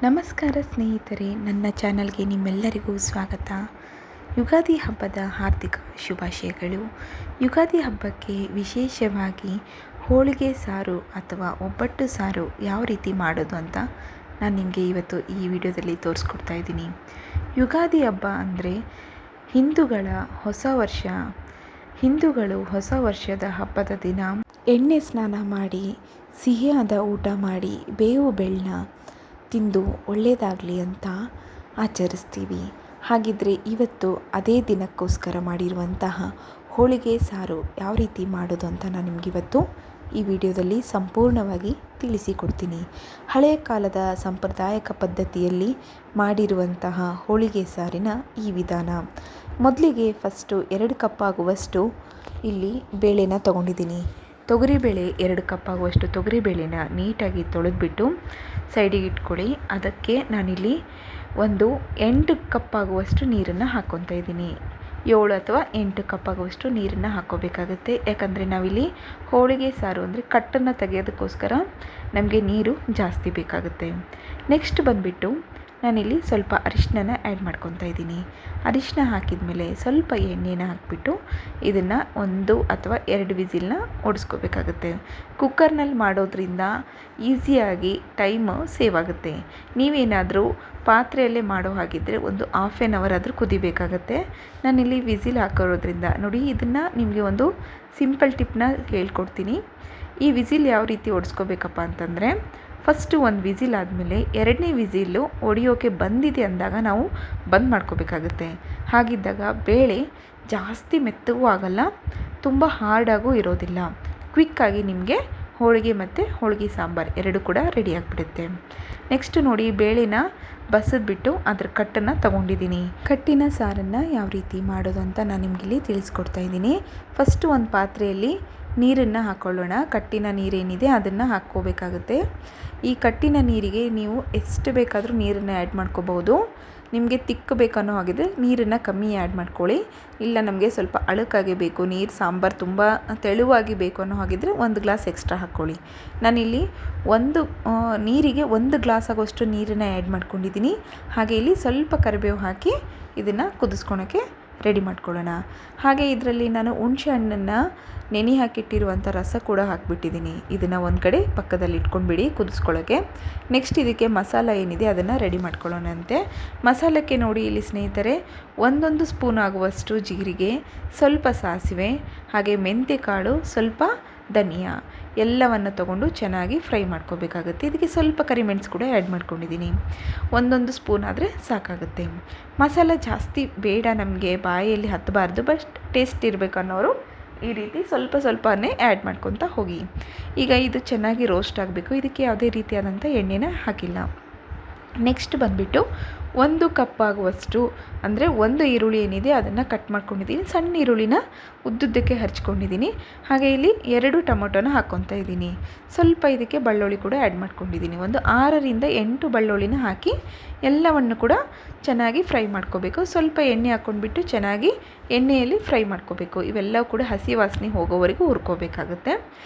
ನಮಸ್ಕಾರ ಸ್ನೇಹಿತರೆ, ನನ್ನ ಚಾನಲ್ಗೆ ನಿಮ್ಮೆಲ್ಲರಿಗೂ ಸ್ವಾಗತ. ಯುಗಾದಿ ಹಬ್ಬದ ಹಾರ್ದಿಕ ಶುಭಾಶಯಗಳು. ಯುಗಾದಿ ಹಬ್ಬಕ್ಕೆ ವಿಶೇಷವಾಗಿ ಹೋಳಿಗೆ ಸಾರು ಅಥವಾ ಒಬ್ಬಟ್ಟು ಸಾರು ಯಾವ ರೀತಿ ಮಾಡೋದು ಅಂತ ನಾನು ನಿಮಗೆ ಇವತ್ತು ಈ ವಿಡಿಯೋದಲ್ಲಿ ತೋರಿಸ್ಕೊಡ್ತಾ ಇದ್ದೀನಿ. ಯುಗಾದಿ ಹಬ್ಬ ಅಂದರೆ ಹಿಂದೂಗಳ ಹೊಸ ವರ್ಷ. ಹಿಂದೂಗಳು ಹೊಸ ವರ್ಷದ ಹಬ್ಬದ ದಿನ ಎಣ್ಣೆ ಸ್ನಾನ ಮಾಡಿ, ಸಿಹಿಯಾದ ಊಟ ಮಾಡಿ, ಬೇವು ಬೆಲ್ಲ ತಿಂದು ಒಳ್ಳೆಯದಾಗಲಿ ಅಂತ ಆಚರಿಸ್ತೀವಿ. ಹಾಗಿದ್ದರೆ ಇವತ್ತು ಅದೇ ದಿನಕ್ಕೋಸ್ಕರ ಮಾಡಿರುವಂತಹ ಹೋಳಿಗೆ ಸಾರು ಯಾವ ರೀತಿ ಮಾಡೋದು ಅಂತ ನಾನು ನಿಮಗಿವತ್ತು ಈ ವಿಡಿಯೋದಲ್ಲಿ ಸಂಪೂರ್ಣವಾಗಿ ತಿಳಿಸಿಕೊಡ್ತೀನಿ. ಹಳೆಯ ಕಾಲದ ಸಾಂಪ್ರದಾಯಿಕ ಪದ್ಧತಿಯಲ್ಲಿ ಮಾಡಿರುವಂತಹ ಹೋಳಿಗೆ ಸಾರಿನ ಈ ವಿಧಾನ. ಮೊದಲಿಗೆ ಫಸ್ಟು 2 ಕಪ್ ಆಗುವಷ್ಟು ಇಲ್ಲಿ ಬೇಳೆನ ತೊಗೊಂಡಿದ್ದೀನಿ. ತೊಗರಿಬೇಳೆ 2 ಕಪ್ ಆಗುವಷ್ಟು ತೊಗರಿಬೇಳೆನ ನೀಟಾಗಿ ತೊಳೆದ್ಬಿಟ್ಟು ಸೈಡಿಗೆ ಇಟ್ಕೊಳ್ಳಿ. ಅದಕ್ಕೆ ನಾನಿಲ್ಲಿ ಒಂದು 8 ಕಪ್ ಆಗುವಷ್ಟು ನೀರನ್ನು ಹಾಕ್ಕೊತಾ ಇದ್ದೀನಿ. 7 ಅಥವಾ 8 ಕಪ್ ಆಗುವಷ್ಟು ನೀರನ್ನು ಹಾಕ್ಕೋಬೇಕಾಗುತ್ತೆ. ಯಾಕಂದರೆ ನಾವಿಲ್ಲಿ ಹೋಳಿಗೆ ಸಾರು ಅಂದರೆ ಕಟ್ಟನ್ನು ತೆಗೆಯೋದಕ್ಕೋಸ್ಕರ ನಮಗೆ ನೀರು ಜಾಸ್ತಿ ಬೇಕಾಗುತ್ತೆ. ನೆಕ್ಸ್ಟ್ ಬಂದುಬಿಟ್ಟು ನಾನಿಲ್ಲಿ ಸ್ವಲ್ಪ ಅರಿಶಿನ ಆ್ಯಡ್ ಮಾಡ್ಕೊತಾ ಇದ್ದೀನಿ. ಅರಿಶಿನ ಹಾಕಿದ ಮೇಲೆ ಸ್ವಲ್ಪ ಎಣ್ಣೆನ ಹಾಕಿಬಿಟ್ಟು ಇದನ್ನು 1 ಅಥವಾ 2 ವಿಸಿಲ್ನ ಓಡಿಸ್ಕೋಬೇಕಾಗುತ್ತೆ. ಕುಕ್ಕರ್ನಲ್ಲಿ ಮಾಡೋದ್ರಿಂದ ಈಸಿಯಾಗಿ ಟೈಮು ಸೇವ್ ಆಗುತ್ತೆ. ನೀವೇನಾದರೂ ಪಾತ್ರೆಯಲ್ಲೇ ಮಾಡೋ ಹಾಗಿದ್ದರೆ ಒಂದು ½ ಆನ್ ಅವರ್ ಆದರೂ ಕುದಿಬೇಕಾಗತ್ತೆ. ನಾನಿಲ್ಲಿ ವಿಸಿಲ್ ಹಾಕೋದ್ರಿಂದ ನೋಡಿ, ಇದನ್ನು ನಿಮಗೆ ಒಂದು ಸಿಂಪಲ್ ಟಿಪ್ನ ಹೇಳ್ಕೊಡ್ತೀನಿ. ಈ ವಿಸಿಲ್ ಯಾವ ರೀತಿ ಓಡಿಸ್ಕೋಬೇಕಪ್ಪ ಅಂತಂದರೆ, ಫಸ್ಟು ಒಂದು ವಿಸಿಲ್ ಆದಮೇಲೆ 2ನೇ ವಿಸಿಲ್ಲು ಹೊಡಿಯೋಕೆ ಬಂದಿದೆ ಅಂದಾಗ ನಾವು ಬಂದ್ ಮಾಡ್ಕೋಬೇಕಾಗುತ್ತೆ. ಹಾಗಿದ್ದಾಗ ಬೇಳೆ ಜಾಸ್ತಿ ಮೆತ್ತಗೂ ಆಗಲ್ಲ, ತುಂಬ ಹಾರ್ಡಾಗೂ ಇರೋದಿಲ್ಲ. ಕ್ವಿಕ್ಕಾಗಿ ನಿಮಗೆ ಹೋಳಿಗೆ ಮತ್ತು ಹೋಳಿಗೆ ಸಾಂಬಾರು 2 ಕೂಡ ರೆಡಿ ಆಗಿಬಿಡುತ್ತೆ. ನೆಕ್ಸ್ಟ್ ನೋಡಿ, ಬೇಳೆನ ಬಸಿದ್ಬಿಟ್ಟು ಅದ್ರ ಕಟ್ಟನ್ನು ತೊಗೊಂಡಿದ್ದೀನಿ. ಕಟ್ಟಿನ ಸಾರನ್ನು ಯಾವ ರೀತಿ ಮಾಡೋದು ಅಂತ ನಾನು ನಿಮಗಿಲ್ಲಿ ತಿಳಿಸ್ಕೊಡ್ತಾ ಇದ್ದೀನಿ. ಫಸ್ಟು ಒಂದು ಪಾತ್ರೆಯಲ್ಲಿ ನೀರನ್ನು ಹಾಕ್ಕೊಳ್ಳೋಣ. ಕಟ್ಟಿನ ನೀರೇನಿದೆ ಅದನ್ನು ಹಾಕ್ಕೋಬೇಕಾಗುತ್ತೆ. ಈ ಕಟ್ಟಿನ ನೀರಿಗೆ ನೀವು ಎಷ್ಟು ಬೇಕಾದರೂ ನೀರನ್ನು ಆ್ಯಡ್ ಮಾಡ್ಕೋಬೋದು. ನಿಮಗೆ ತಿಕ್ಕಬೇಕನ್ನೋ ಹಾಗಿದ್ರೆ ನೀರನ್ನು ಕಮ್ಮಿ ಆ್ಯಡ್ ಮಾಡ್ಕೊಳ್ಳಿ. ಇಲ್ಲ ನಮಗೆ ಸ್ವಲ್ಪ ಅಳುಕಾಗಿ ಬೇಕು, ನೀರು ಸಾಂಬಾರು ತುಂಬ ತೆಳುವಾಗಿ ಬೇಕು ಅನ್ನೋ ಹಾಗಿದ್ರೆ 1 ಗ್ಲಾಸ್ ಎಕ್ಸ್ಟ್ರಾ ಹಾಕ್ಕೊಳ್ಳಿ. ನಾನಿಲ್ಲಿ ನೀರಿಗೆ 1 ಗ್ಲಾಸ್ ಆಗೋಷ್ಟು ನೀರನ್ನು ಆ್ಯಡ್ ಮಾಡ್ಕೊಂಡಿದ್ದೀನಿ. ಹಾಗೆ ಇಲ್ಲಿ ಸ್ವಲ್ಪ ಕರಿಬೇವು ಹಾಕಿ ಇದನ್ನು ಕುದಿಸ್ಕೊಳಕ್ಕೆ ರೆಡಿ ಮಾಡ್ಕೊಳ್ಳೋಣ. ಹಾಗೆ ಇದರಲ್ಲಿ ನಾನು ಹುಣಸೆ ಹಣ್ಣನ್ನು ನೆನೆ ಹಾಕಿಟ್ಟಿರುವಂಥ ರಸ ಕೂಡ ಹಾಕಿಬಿಟ್ಟಿದ್ದೀನಿ. ಇದನ್ನು ಒಂದು ಕಡೆ ಪಕ್ಕದಲ್ಲಿ ಇಟ್ಕೊಂಡ್ಬಿಡಿ ಕುದಿಸ್ಕೊಳ್ಳೋಕ್ಕೆ. ನೆಕ್ಸ್ಟ್ ಇದಕ್ಕೆ ಮಸಾಲ ಏನಿದೆ ಅದನ್ನು ರೆಡಿ ಮಾಡ್ಕೊಳ್ಳೋಣಂತೆ. ಮಸಾಲಕ್ಕೆ ನೋಡಿ ಇಲ್ಲಿ ಸ್ನೇಹಿತರೆ, 1 ಸ್ಪೂನ್ ಆಗುವಷ್ಟು ಜೀರಿಗೆ, ಸ್ವಲ್ಪ ಸಾಸಿವೆ, ಹಾಗೆ ಮೆಂತ್ಯ ಕಾಳು, ಸ್ವಲ್ಪ ಧನಿಯಾ ಎಲ್ಲವನ್ನು ತೊಗೊಂಡು ಚೆನ್ನಾಗಿ ಫ್ರೈ ಮಾಡ್ಕೋಬೇಕಾಗುತ್ತೆ. ಇದಕ್ಕೆ ಸ್ವಲ್ಪ ಕರಿಮೆಣಸು ಕೂಡ ಆ್ಯಡ್ ಮಾಡ್ಕೊಂಡಿದ್ದೀನಿ. 1 ಸ್ಪೂನ್ ಆದರೆ ಸಾಕಾಗುತ್ತೆ. ಮಸಾಲ ಜಾಸ್ತಿ ಬೇಡ, ನಮಗೆ ಬಾಯಲ್ಲಿ ಹತ್ತಬಾರ್ದು, ಬಟ್ ಟೇಸ್ಟ್ ಇರಬೇಕು ಅನ್ನೋರು ಈ ರೀತಿ ಸ್ವಲ್ಪನೇ ಆ್ಯಡ್ ಮಾಡ್ಕೊತಾ ಹೋಗಿ. ಈಗ ಇದು ಚೆನ್ನಾಗಿ ರೋಸ್ಟ್ ಆಗಬೇಕು. ಇದಕ್ಕೆ ಯಾವುದೇ ರೀತಿಯಾದಂಥ ಎಣ್ಣೆನ ಹಾಕಿಲ್ಲ. ನೆಕ್ಸ್ಟ್ ಬಂದುಬಿಟ್ಟು 1 ಕಪ್ ಆಗುವಷ್ಟು ಅಂದರೆ 1 ಈರುಳ್ಳಿ ಏನಿದೆ ಅದನ್ನು ಕಟ್ ಮಾಡ್ಕೊಂಡಿದ್ದೀನಿ. ಸಣ್ಣ ಈರುಳ್ಳಿನ ಉದ್ದುದ್ದಕ್ಕೆ ಹಚ್ಕೊಂಡಿದ್ದೀನಿ. ಹಾಗೆ ಇಲ್ಲಿ 2 ಟೊಮೊಟೊನ ಹಾಕ್ಕೊತಾ ಇದ್ದೀನಿ. ಸ್ವಲ್ಪ ಇದಕ್ಕೆ ಬೆಳ್ಳುಳ್ಳಿ ಕೂಡ ಆ್ಯಡ್ ಮಾಡ್ಕೊಂಡಿದ್ದೀನಿ. ಒಂದು 6ರಿಂದ 8 ಬೆಳ್ಳುಳ್ಳಿನ ಹಾಕಿ ಎಲ್ಲವನ್ನು ಕೂಡ ಚೆನ್ನಾಗಿ ಫ್ರೈ ಮಾಡ್ಕೋಬೇಕು. ಸ್ವಲ್ಪ ಎಣ್ಣೆ ಹಾಕ್ಕೊಂಡ್ಬಿಟ್ಟು ಚೆನ್ನಾಗಿ ಎಣ್ಣೆಯಲ್ಲಿ ಫ್ರೈ ಮಾಡ್ಕೋಬೇಕು. ಇವೆಲ್ಲ ಕೂಡ ಹಸಿ ವಾಸನೆ ಹೋಗೋವರೆಗೂ ಹುರ್ಕೋಬೇಕಾಗುತ್ತೆ.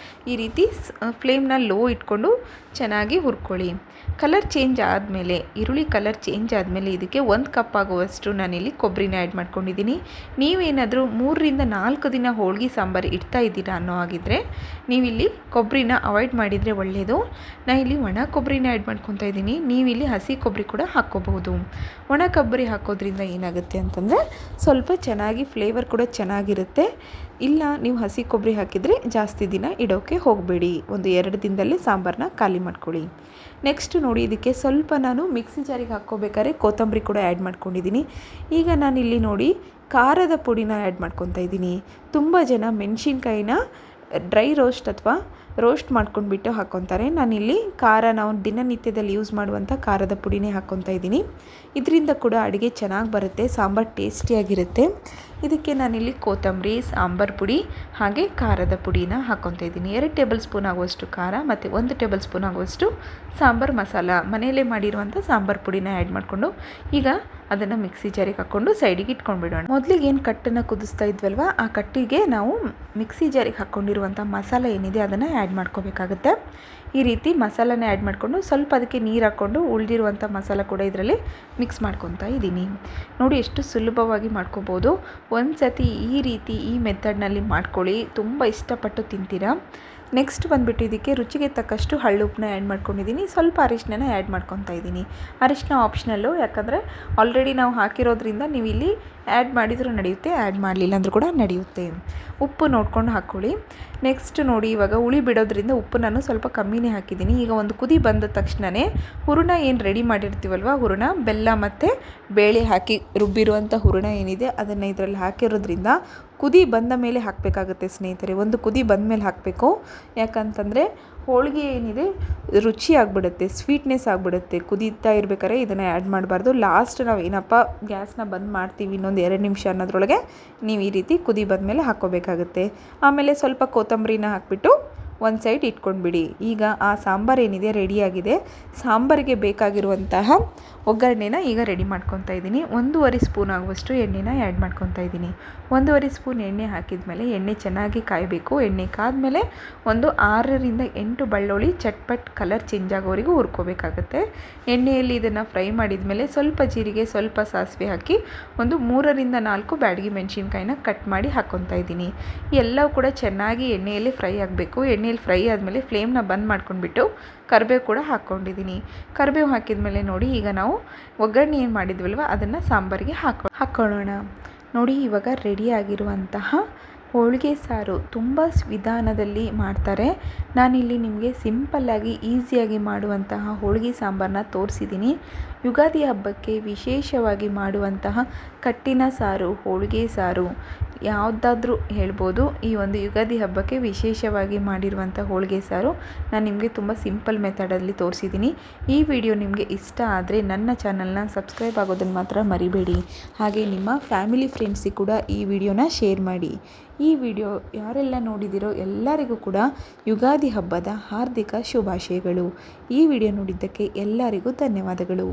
ಈ ರೀತಿ ಫ್ಲೇಮ್ನ ಲೋ ಇಟ್ಕೊಂಡು ಚೆನ್ನಾಗಿ ಹುರ್ಕೊಳ್ಳಿ. ಕಲರ್ ಚೇಂಜ್ ಆದಮೇಲೆ, ಈರುಳ್ಳಿ ಕಲರ್ ಚೇಂಜ್ ಆದಮೇಲೆ ಇದಕ್ಕೆ 1 ಕಪ್ ಆಗುವಷ್ಟು ನಾನಿಲ್ಲಿ ಕೊಬ್ಬರಿನ ಆ್ಯಡ್ ಮಾಡ್ಕೊಂಡಿದ್ದೀನಿ. ನೀವೇನಾದರೂ 3ರಿಂದ 4 ದಿನ ಹೋಳಿಗೆ ಸಾಂಬಾರು ಇಡ್ತಾ ಇದ್ದೀರಾ ಅನ್ನೋ ಹಾಗಿದ್ರೆ ನೀವಿಲ್ಲಿ ಕೊಬ್ಬರಿನ ಅವಾಯ್ಡ್ ಮಾಡಿದರೆ ಒಳ್ಳೆಯದು. ನಾನು ಇಲ್ಲಿ ಒಣ ಕೊಬ್ಬರಿನ ಆ್ಯಡ್ ಮಾಡ್ಕೊತಾ ಇದ್ದೀನಿ. ನೀವಿಲ್ಲಿ ಹಸಿ ಕೊಬ್ಬರಿ ಕೂಡ ಹಾಕ್ಕೋಬಹುದು. ಒಣ ಕೊಬ್ಬರಿ ಹಾಕೋದ್ರಿಂದ ಏನಾಗುತ್ತೆ ಅಂತಂದರೆ ಸ್ವಲ್ಪ ಚೆನ್ನಾಗಿ ಫ್ಲೇವರ್ ಕೂಡ ಚೆನ್ನಾಗಿರುತ್ತೆ. ಇಲ್ಲ ನೀವು ಹಸಿ ಕೊಬ್ಬರಿ ಹಾಕಿದರೆ ಜಾಸ್ತಿ ದಿನ ಇಡೋಕ್ಕೆ ಹೋಗಬೇಡಿ. ಒಂದು 2 ದಿನದಲ್ಲೇ ಸಾಂಬಾರನ್ನ ಖಾಲಿ ಮಾಡ್ಕೊಳ್ಳಿ. ನೆಕ್ಸ್ಟ್ ನೋಡಿ, ಇದಕ್ಕೆ ಸ್ವಲ್ಪ ನಾನು ಮಿಕ್ಸಿ ಜಾರಿಗೆ ಹಾಕ್ಕೋಬೇಕಾದ್ರೆ ಕೊತ್ತಂಬರಿ ಕೂಡ ಆ್ಯಡ್ ಮಾಡ್ಕೊಂಡಿದ್ದೀನಿ. ಈಗ ನಾನಿಲ್ಲಿ ನೋಡಿ ಖಾರದ ಪುಡಿನ ಆ್ಯಡ್ ಮಾಡ್ಕೊತಾ ಇದ್ದೀನಿ. ತುಂಬ ಜನ ಮೆಣಸಿನ್ಕಾಯಿನ ಡ್ರೈ ರೋಸ್ಟ್ ಅಥವಾ ರೋಸ್ಟ್ ಮಾಡ್ಕೊಂಡ್ಬಿಟ್ಟು ಹಾಕ್ಕೊತಾರೆ. ನಾನಿಲ್ಲಿ ನಾವು ದಿನನಿತ್ಯದಲ್ಲಿ ಯೂಸ್ ಮಾಡುವಂಥ ಖಾರದ ಪುಡಿನೇ ಹಾಕ್ಕೊತಾ ಇದ್ದೀನಿ. ಇದರಿಂದ ಕೂಡ ಅಡುಗೆ ಚೆನ್ನಾಗಿ ಬರುತ್ತೆ, ಸಾಂಬಾರು ಟೇಸ್ಟಿಯಾಗಿರುತ್ತೆ. ಇದಕ್ಕೆ ನಾನಿಲ್ಲಿ ಕೊತ್ತಂಬರಿ, ಸಾಂಬಾರು ಪುಡಿ ಹಾಗೆ ಖಾರದ ಪುಡಿನ ಹಾಕ್ಕೊತಾ ಇದ್ದೀನಿ. 2 ಟೇಬಲ್ ಸ್ಪೂನ್ ಆಗುವಷ್ಟು ಖಾರ ಮತ್ತು 1 ಟೇಬಲ್ ಸ್ಪೂನ್ ಆಗುವಷ್ಟು ಸಾಂಬಾರು ಮಸಾಲ, ಮನೆಯಲ್ಲೇ ಮಾಡಿರುವಂಥ ಸಾಂಬಾರು ಪುಡಿನ ಆ್ಯಡ್ ಮಾಡಿಕೊಂಡು ಈಗ ಅದನ್ನು ಮಿಕ್ಸಿ ಜಾರಿಗೆ ಹಾಕ್ಕೊಂಡು ಸೈಡಿಗೆ ಇಟ್ಕೊಂಡ್ಬಿಡೋಣ. ಮೊದಲಿಗೆ ಏನು ಕಟ್ಟನ್ನು ಕುದಿಸ್ತಾ ಇದ್ವಲ್ವ, ಆ ಕಟ್ಟಿಗೆ ನಾವು ಮಿಕ್ಸಿ ಜಾರಿಗೆ ಹಾಕ್ಕೊಂಡಿರುವಂಥ ಮಸಾಲ ಏನಿದೆ ಅದನ್ನು ಆ್ಯಡ್ ಮಾಡ್ಕೋಬೇಕಾಗುತ್ತೆ. ಈ ರೀತಿ ಮಸಾಲನ ಆ್ಯಡ್ ಮಾಡಿಕೊಂಡು ಸ್ವಲ್ಪ ಅದಕ್ಕೆ ನೀರು ಹಾಕ್ಕೊಂಡು ಉಳಿದಿರುವಂಥ ಮಸಾಲ ಕೂಡ ಇದರಲ್ಲಿ ಮಿಕ್ಸ್ ಮಾಡ್ಕೊತಾ ಇದ್ದೀನಿ. ನೋಡಿ ಎಷ್ಟು ಸುಲಭವಾಗಿ ಮಾಡ್ಕೋಬೋದು. ಒಂದು ಸತಿ ಈ ರೀತಿ ಈ ಮೆಥಡ್ನಲ್ಲಿ ಮಾಡ್ಕೊಳ್ಳಿ, ತುಂಬ ಇಷ್ಟಪಟ್ಟು ತಿಂತೀರಾ. ನೆಕ್ಸ್ಟ್ ಬಂದುಬಿಟ್ಟು ಇದಕ್ಕೆ ರುಚಿಗೆ ತಕ್ಕಷ್ಟು ಹಳ್ಳುಪ್ಪನ್ನ ಆ್ಯಡ್ ಮಾಡ್ಕೊಂಡಿದ್ದೀನಿ. ಸ್ವಲ್ಪ ಅರಿಶಿನ ಆ್ಯಡ್ ಮಾಡ್ಕೊತಾ ಇದ್ದೀನಿ. ಅರಿಶಿನ ಆಪ್ಷನಲ್ಲು, ಯಾಕಂದರೆ ಆಲ್ರೆಡಿ ನಾವು ಹಾಕಿರೋದ್ರಿಂದ ನೀವು ಇಲ್ಲಿ ಆ್ಯಡ್ ಮಾಡಿದರೂ ನಡೆಯುತ್ತೆ, ಆ್ಯಡ್ ಮಾಡಲಿಲ್ಲ ಅಂದರೂ ಕೂಡ ನಡೆಯುತ್ತೆ. ಉಪ್ಪು ನೋಡ್ಕೊಂಡು ಹಾಕ್ಕೊಳ್ಳಿ. ನೆಕ್ಸ್ಟ್ ನೋಡಿ, ಇವಾಗ ಹುಳಿ ಬಿಡೋದ್ರಿಂದ ಉಪ್ಪು ನಾನು ಸ್ವಲ್ಪ ಕಮ್ಮಿನೇ ಹಾಕಿದ್ದೀನಿ. ಈಗ ಒಂದು ಕುದಿ ಬಂದ ತಕ್ಷಣವೇ ಹೂರಣ ಏನು ರೆಡಿ ಮಾಡಿರ್ತೀವಲ್ವ, ಹೂರಣ ಬೆಲ್ಲ ಮತ್ತು ಬೇಳೆ ಹಾಕಿ ರುಬ್ಬಿರುವಂಥ ಹೂರಣ ಏನಿದೆ ಅದನ್ನು ಇದರಲ್ಲಿ ಹಾಕಿರೋದ್ರಿಂದ ಕುದಿ ಬಂದ ಮೇಲೆ ಹಾಕಬೇಕಾಗುತ್ತೆ ಸ್ನೇಹಿತರೆ. ಒಂದು ಕುದಿ ಬಂದ ಮೇಲೆ ಹಾಕಬೇಕು. ಯಾಕಂತಂದರೆ ಹೋಳಿಗೆ ಏನಿದೆ ರುಚಿ ಆಗಿಬಿಡುತ್ತೆ, ಸ್ವೀಟ್ನೆಸ್ ಆಗಿಬಿಡುತ್ತೆ. ಕುದೀತಾ ಇರ್ಬೇಕಾದ್ರೆ ಇದನ್ನು ಆ್ಯಡ್ ಮಾಡಬಾರ್ದು. ಲಾಸ್ಟ್ ನಾವು ಏನಪ್ಪ ಗ್ಯಾಸ್ನ ಬಂದ್ ಮಾಡ್ತೀವಿ ಇನ್ನೊಂದು 2 ನಿಮಿಷ ಅನ್ನೋದ್ರೊಳಗೆ ನೀವು ಈ ರೀತಿ ಕುದಿ ಬಂದಮೇಲೆ ಹಾಕ್ಕೋಬೇಕಾಗುತ್ತೆ. ಆಮೇಲೆ ಸ್ವಲ್ಪ ಕೊತ್ತಂಬರಿನ ಹಾಕಿಬಿಟ್ಟು ಒಂದು ಸೈಡ್ ಇಟ್ಕೊಂಡ್ಬಿಡಿ. ಈಗ ಆ ಸಾಂಬಾರು ಏನಿದೆ ರೆಡಿಯಾಗಿದೆ. ಸಾಂಬಾರಿಗೆ ಬೇಕಾಗಿರುವಂತಹ ಒಗ್ಗರಣೆನ ಈಗ ರೆಡಿ ಮಾಡ್ಕೊತಾ ಇದ್ದೀನಿ. 1.5 ಸ್ಪೂನ್ ಆಗುವಷ್ಟು ಎಣ್ಣೆನ ಆ್ಯಡ್ ಮಾಡ್ಕೊತಾ ಇದ್ದೀನಿ. 1.5 ಸ್ಪೂನ್ ಎಣ್ಣೆ ಹಾಕಿದ ಎಣ್ಣೆ ಚೆನ್ನಾಗಿ ಕಾಯಬೇಕು. ಎಣ್ಣೆ ಕಾದ್ಮೇಲೆ ಒಂದು 6ರಿಂದ 8 ಬೆಳ್ಳುಳ್ಳಿ ಚಟ್ಪಟ್ ಕಲರ್ ಚೇಂಜ್ ಆಗೋವರೆಗೂ ಹುರ್ಕೋಬೇಕಾಗತ್ತೆ. ಎಣ್ಣೆಯಲ್ಲಿ ಇದನ್ನು ಫ್ರೈ ಮಾಡಿದ ಮೇಲೆ ಸ್ವಲ್ಪ ಜೀರಿಗೆ, ಸ್ವಲ್ಪ ಸಾಸಿವೆ ಹಾಕಿ ಒಂದು 3ರಿಂದ 4 ಬ್ಯಾಡಗಿ ಮೆಣಸಿನ್ಕಾಯಿನ ಕಟ್ ಮಾಡಿ ಹಾಕ್ಕೊತಾ ಇದ್ದೀನಿ. ಎಲ್ಲವೂ ಕೂಡ ಚೆನ್ನಾಗಿ ಎಣ್ಣೆಯಲ್ಲಿ ಫ್ರೈ ಆಗಬೇಕು. ಎಣ್ಣೆಯಲ್ಲಿ ಫ್ರೈ ಆದಮೇಲೆ ಫ್ಲೇಮ್ನ ಬಂದ್ ಮಾಡ್ಕೊಂಡ್ಬಿಟ್ಟು ಕರಿಬೇವು ಕೂಡ ಹಾಕ್ಕೊಂಡಿದ್ದೀನಿ. ಕರಿಬೇವು ಹಾಕಿದ ಮೇಲೆ ನೋಡಿ, ಈಗ ನಾವು ಒಗ್ಗರಣೆ ಏನು ಮಾಡಿದ್ವಲ್ವ ಅದನ್ನು ಸಾಂಬಾರಿಗೆ ಹಾಕ್ಕೊಳ್ಳೋಣ. ನೋಡಿ, ಇವಾಗ ರೆಡಿಯಾಗಿರುವಂತಹ ಹೋಳಿಗೆ ಸಾರು ತುಂಬ ವಿಧಾನದಲ್ಲಿ ಮಾಡ್ತಾರೆ. ನಾನಿಲ್ಲಿ ನಿಮಗೆ ಸಿಂಪಲ್ಲಾಗಿ ಈಸಿಯಾಗಿ ಮಾಡುವಂತಹ ಹೋಳಿಗೆ ಸಾಂಬಾರನ್ನ ತೋರಿಸಿದ್ದೀನಿ. ಯುಗಾದಿ ಹಬ್ಬಕ್ಕೆ ವಿಶೇಷವಾಗಿ ಮಾಡುವಂತಹ ಕಟ್ಟಿನ ಸಾರು, ಹೋಳಿಗೆ ಸಾರು ಯಾವುದಾದ್ರೂ ಹೇಳ್ಬೋದು. ಈ ಒಂದು ಯುಗಾದಿ ಹಬ್ಬಕ್ಕೆ ವಿಶೇಷವಾಗಿ ಮಾಡಿರುವಂಥ ಹೋಳಿಗೆ ಸಾರು ನಾನು ನಿಮಗೆ ತುಂಬ ಸಿಂಪಲ್ ಮೆಥಡಲ್ಲಿ ತೋರಿಸಿದ್ದೀನಿ. ಈ ವಿಡಿಯೋ ನಿಮಗೆ ಇಷ್ಟ ಆದರೆ ನನ್ನ ಚಾನಲ್ನ ಸಬ್ಸ್ಕ್ರೈಬ್ ಆಗೋದನ್ನು ಮಾತ್ರ ಮರಿಬೇಡಿ. ಹಾಗೆ ನಿಮ್ಮ ಫ್ಯಾಮಿಲಿ ಫ್ರೆಂಡ್ಸಿಗೆ ಕೂಡ ಈ ವಿಡಿಯೋನ ಶೇರ್ ಮಾಡಿ. ಈ ವಿಡಿಯೋ ಯಾರೆಲ್ಲ ನೋಡಿದಿರೋ ಎಲ್ಲರಿಗೂ ಕೂಡ ಯುಗಾದಿ ಹಬ್ಬದ ಹಾರ್ದಿಕ ಶುಭಾಶಯಗಳು. ಈ ವಿಡಿಯೋ ನೋಡಿದ್ದಕ್ಕೆ ಎಲ್ಲರಿಗೂ ಧನ್ಯವಾದಗಳು.